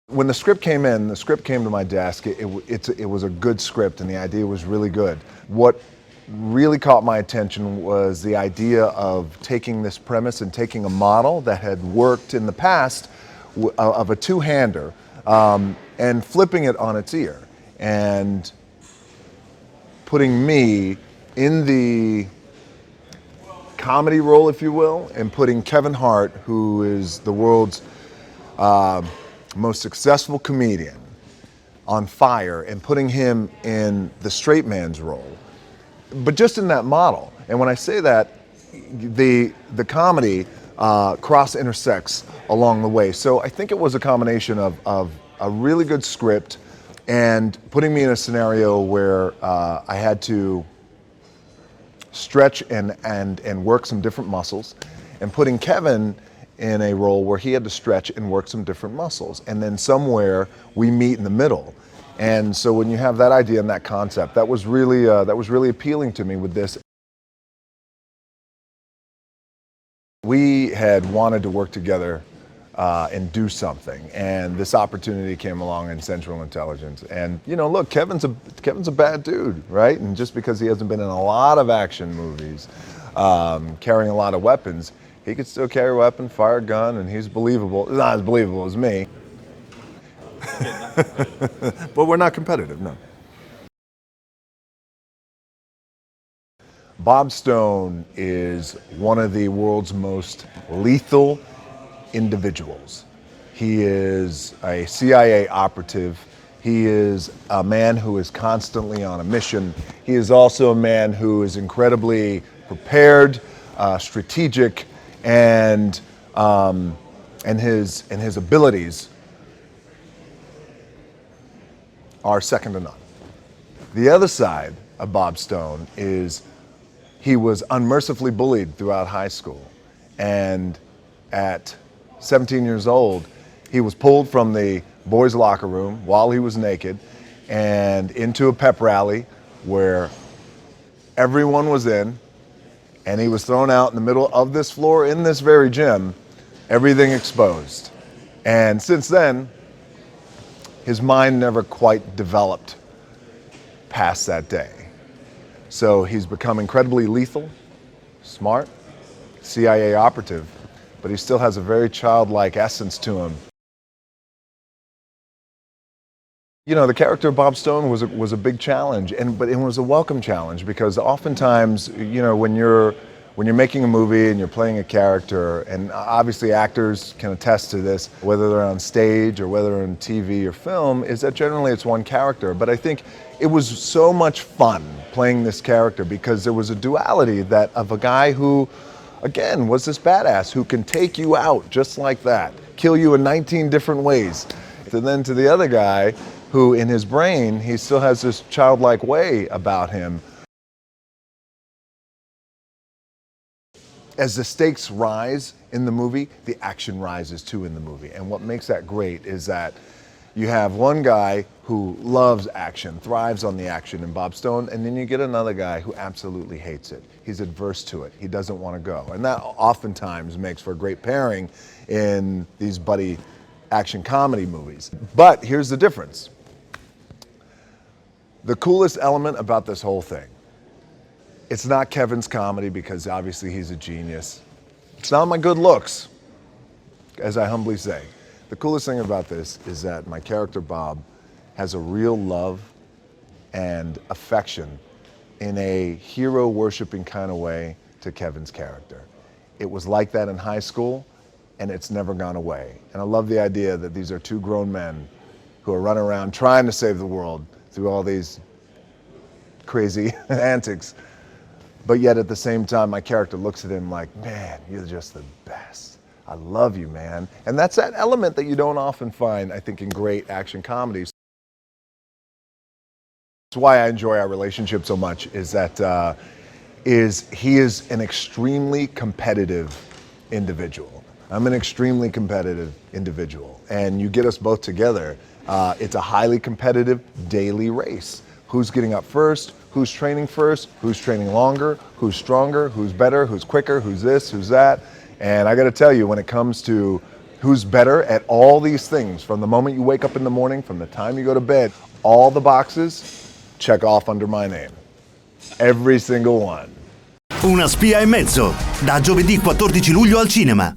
When the script came to my desk, it was a good script and the idea was really good. What really caught my attention was the idea of taking this premise and taking a model that had worked in the past of a two-hander and flipping it on its ear and putting me in the comedy role, if you will, and putting Kevin Hart, who is the world's most successful comedian, on fire, and putting him in the straight man's role, but just in that model. And when I say that, the comedy cross intersects along the way. So I think it was a combination of a really good script and putting me in a scenario where I had to stretch and work some different muscles, and putting Kevin in a role where he had to stretch and work some different muscles. And then somewhere we meet in the middle. And so when you have that idea and that concept, that was really appealing to me with this. We had wanted to work together and do something, and this opportunity came along in Central Intelligence. And you know, look, Kevin's a bad dude, right? And just because he hasn't been in a lot of action movies, carrying a lot of weapons, he could still carry a weapon, fire a gun, and he's believable. Not as believable as me. But we're not competitive, no. Bob Stone is one of the world's most lethal individuals. He is a CIA operative. He is a man who is constantly on a mission. He is also a man who is incredibly prepared, strategic, and his abilities are second to none. The other side of Bob Stone is he was unmercifully bullied throughout high school, and at 17 years old, he was pulled from the boys' locker room while he was naked and into a pep rally where everyone was in, and he was thrown out in the middle of this floor in this very gym, everything exposed. And since then, his mind never quite developed past that day. So he's become incredibly lethal, smart, CIA operative, but he still has a very childlike essence to him. You know, the character of Bob Stone was a big challenge, but it was a welcome challenge, because oftentimes, you know, when you're making a movie and you're playing a character, and obviously actors can attest to this, whether they're on stage or whether on TV or film, is that generally it's one character. But I think it was so much fun playing this character because there was a duality that of a guy who, again, was this badass who can take you out just like that, kill you in 19 different ways. And then to the other guy who in his brain, he still has this childlike way about him. As the stakes rise in the movie, the action rises too in the movie. And what makes that great is that you have one guy who loves action, thrives on the action in Bob Stone, and then you get another guy who absolutely hates it. He's adverse to it. He doesn't want to go. And that oftentimes makes for a great pairing in these buddy action comedy movies. But here's the difference. The coolest element about this whole thing, it's not Kevin's comedy because obviously he's a genius. It's not my good looks, as I humbly say. The coolest thing about this is that my character Bob has a real love and affection in a hero worshiping kind of way to Kevin's character. It was like that in high school, and it's never gone away. And I love the idea that these are two grown men who are running around trying to save the world through all these crazy antics. But yet at the same time, my character looks at him like, man, you're just the best. I love you, man. And that's that element that you don't often find, I think, in great action comedies. That's why I enjoy our relationship so much, is that he is an extremely competitive individual. I'm an extremely competitive individual. And you get us both together, it's a highly competitive daily race. Who's getting up first? Who's training first? Who's training longer? Who's stronger? Who's better? Who's quicker? Who's this? Who's that? And I got to tell you, when it comes to who's better at all these things from the moment you wake up in the morning, from the time you go to bed. All the boxes check off under my name. Every single one. Una spia e mezzo, da giovedì 14 luglio al cinema.